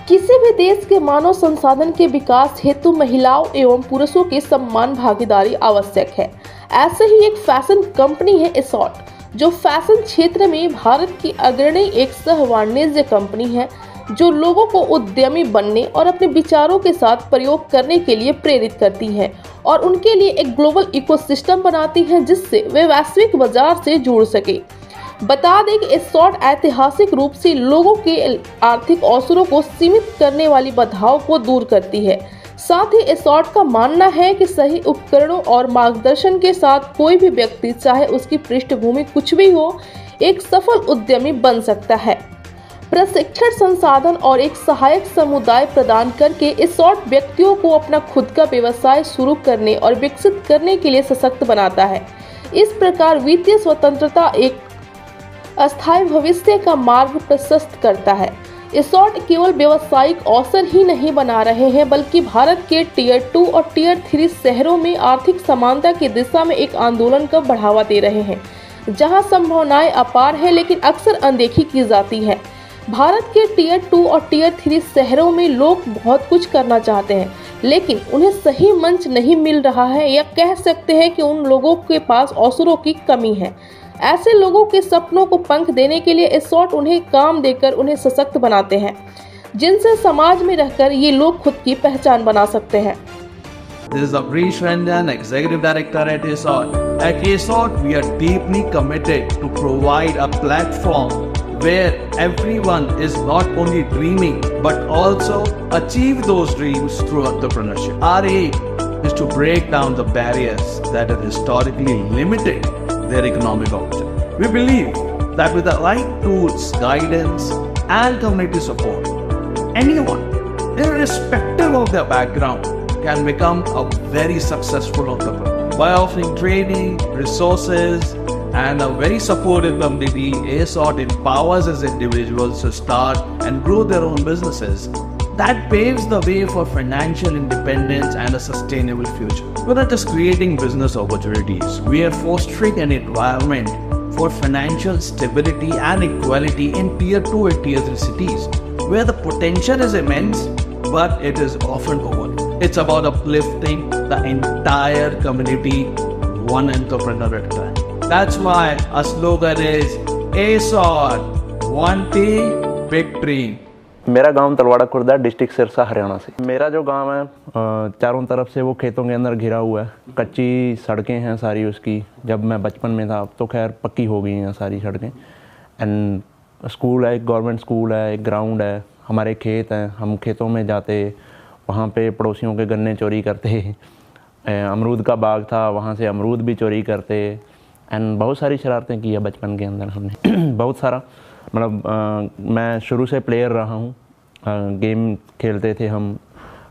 किसी भी देश के मानव संसाधन के विकास हेतु महिलाओं एवं पुरुषों की समान भागीदारी आवश्यक है। ऐसे ही एक फैशन कंपनी है एसॉर्ट, जो फैशन क्षेत्र में भारत की अग्रणी एक सह-वाणिज्य कंपनी है, जो लोगों को उद्यमी बनने और अपने विचारों के साथ प्रयोग करने के लिए प्रेरित करती है और उनके लिए एक ग्लोबल इकोसिस्टम बनाती है, जिससे वे वैश्विक बाजार से जुड़ सके। बता दें कि एसॉर्ट ऐतिहासिक रूप से लोगों के आर्थिक अवसरों को सीमित करने वाली बाधाओं को दूर करती है। साथ ही एसॉर्ट का मानना है कि सही उपकरणों और मार्गदर्शन के साथ कोई भी व्यक्ति, चाहे उसकी पृष्ठभूमि कुछ भी हो, एक सफल उद्यमी बन सकता है। प्रशिक्षण, संसाधन और एक सहायक समुदाय प्रदान करके एसॉर्ट व्यक्तियों को अपना खुद का व्यवसाय शुरू करने और विकसित करने के लिए सशक्त बनाता है। इस प्रकार वित्तीय स्वतंत्रता एक अस्थायी भविष्य का मार्ग प्रशस्त करता है। एसॉर्ट केवल व्यावसायिक अवसर ही नहीं बना रहे हैं, बल्कि भारत के टियर 2 और टियर 3 शहरों में आर्थिक समानता की दिशा में एक आंदोलन को बढ़ावा दे रहे हैं, जहां संभावनाएं अपार है लेकिन अक्सर अनदेखी की जाती है। भारत के टियर 2 और टियर 3 शहरों में लोग बहुत कुछ करना चाहते हैं, लेकिन उन्हें सही मंच नहीं मिल रहा है, या कह सकते हैं कि उन लोगों के पास अवसरों की कमी है। ऐसे लोगों के सपनों को पंख देने के लिए एसॉर्ट उन्हें काम देकर उन्हें सशक्त बनाते हैं, जिनसे समाज में रहकर ये लोग खुद की पहचान बना सकते हैं। This is Amrish Ranjan, Executive Director at eSort. At eSort, we are deeply committed to provide a platform where everyone is not only dreaming but also achieve those dreams through entrepreneurship. Our aim is to break down the barriers that have historically limited their economic opportunity. We believe that with the right tools, guidance and community support, anyone, irrespective of their background, can become a very successful entrepreneur. By offering training, resources and a very supportive community, eSort empowers its individuals to start and grow their own businesses. That paves the way for financial independence and a sustainable future. We're not just creating business opportunities, we are fostering an environment for financial stability and equality in Tier 2 and Tier 3 cities, where the potential is immense, but it is often overlooked. It's about uplifting the entire community, one entrepreneur at a time. That's why our slogan is eSort, one team, big dream. मेरा गांव Talwara Khurda, district Sirsa, Haryana से। मेरा जो गांव है चारों तरफ से वो खेतों के अंदर घिरा हुआ है। कच्ची सड़कें हैं सारी उसकी। जब मैं बचपन में था, अब तो खैर पक्की हो गई हैं सारी सड़कें। एंड स्कूल है, एक गवर्नमेंट स्कूल है, एक ग्राउंड है, हमारे खेत हैं, हम खेतों में जाते, वहाँ पे पड़ोसियों के गन्ने चोरी करते, अमरूद का बाग था, वहाँ से अमरूद भी चोरी करते। एंड बहुत सारी शरारतें की है बचपन के अंदर हमने बहुत सारा, मतलब मैं शुरू से प्लेयर रहा हूँ। गेम खेलते थे हम।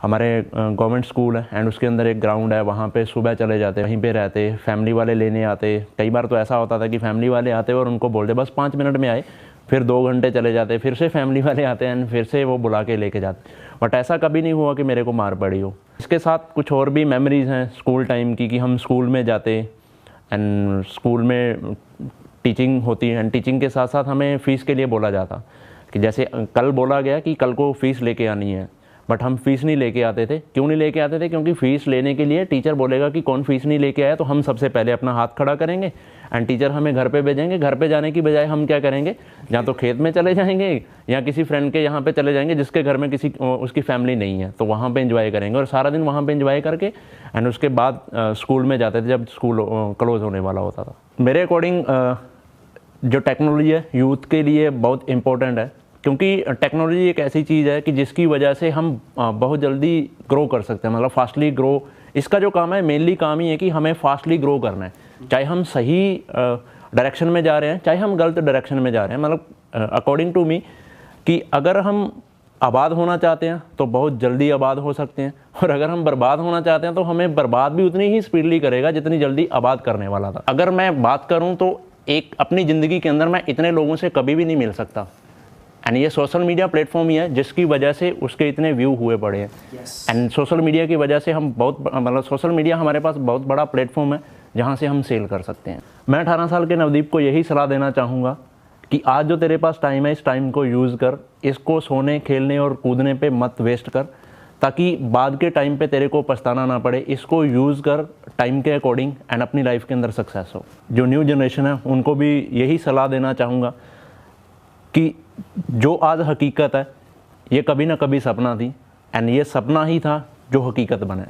हमारे गवर्नमेंट स्कूल है एंड उसके अंदर एक ग्राउंड है, वहाँ पे सुबह चले जाते, वहीं पे रहते, फैमिली वाले लेने आते। कई बार तो ऐसा होता था कि फैमिली वाले आते और उनको बोलते बस 5 मिनट में आए, फिर 2 घंटे चले जाते, फिर से फैमिली वाले आते एंड फिर से वो बुला के लेके जाते। बट ऐसा कभी नहीं हुआ कि मेरे को मार पड़ी हो। इसके साथ कुछ और भी मेमोरीज़ हैं स्कूल टाइम की, कि हम स्कूल में जाते एंड स्कूल में टीचिंग होती है एंड टीचिंग के साथ साथ हमें फ़ीस के लिए बोला जाता, कि जैसे कल बोला गया कि कल को फ़ीस लेके आनी है, बट हम फ़ीस नहीं लेके आते थे। क्यों नहीं लेके आते थे? क्योंकि फ़ीस लेने के लिए टीचर बोलेगा कि कौन फ़ीस नहीं लेके आया, तो हम सबसे पहले अपना हाथ खड़ा करेंगे एंड टीचर हमें घर पे भेजेंगे। घर पे जाने की बजाय हम क्या करेंगे, या तो खेत में चले जाएंगे या किसी फ्रेंड के यहाँ पे चले जाएंगे जिसके घर में किसी उसकी फैमिली नहीं है, तो वहाँ पे एंजॉय करेंगे और सारा दिन वहाँ पे एंजॉय करके एंड उसके बाद स्कूल में जाते थे जब स्कूल क्लोज़ होने वाला होता था। मेरे अकॉर्डिंग जो टेक्नोलॉजी है यूथ के लिए बहुत इम्पोर्टेंट है, क्योंकि टेक्नोलॉजी एक ऐसी चीज़ है कि जिसकी वजह से हम बहुत जल्दी ग्रो कर सकते हैं, मतलब फास्टली ग्रो। इसका जो काम है, मेनली काम ही है कि हमें फास्टली ग्रो करना है, चाहे हम सही डायरेक्शन में जा रहे हैं, चाहे हम गलत डायरेक्शन में जा रहे हैं। मतलब अकॉर्डिंग टू मी, कि अगर हम आबाद होना चाहते हैं तो बहुत जल्दी आबाद हो सकते हैं, और अगर हम बर्बाद होना चाहते हैं तो हमें बर्बाद भी उतनी ही स्पीडली करेगा जितनी जल्दी आबाद करने वाला था। अगर मैं बात करूँ तो एक अपनी ज़िंदगी के अंदर मैं इतने लोगों से कभी भी नहीं मिल सकता, एंड ये सोशल मीडिया प्लेटफॉर्म ही है जिसकी वजह से उसके इतने व्यू हुए पड़े हैं। एंड सोशल मीडिया की वजह से हम बहुत, मतलब सोशल मीडिया हमारे पास बहुत बड़ा प्लेटफॉर्म है जहाँ से हम सेल कर सकते हैं। मैं 18 साल के नवदीप को यही सलाह देना चाहूँगा कि आज जो तेरे पास टाइम है इस टाइम को यूज़ कर, इसको सोने खेलने और कूदने पे मत वेस्ट कर, ताकि बाद के टाइम पे तेरे को पछताना ना पड़े। इसको यूज़ कर टाइम के अकॉर्डिंग एंड अपनी लाइफ के अंदर सक्सेस हो। जो न्यू जनरेशन है उनको भी यही सलाह देना चाहूँगा कि जो आज हकीकत है ये कभी ना कभी सपना थी, एंड ये सपना ही था जो हकीकत बने।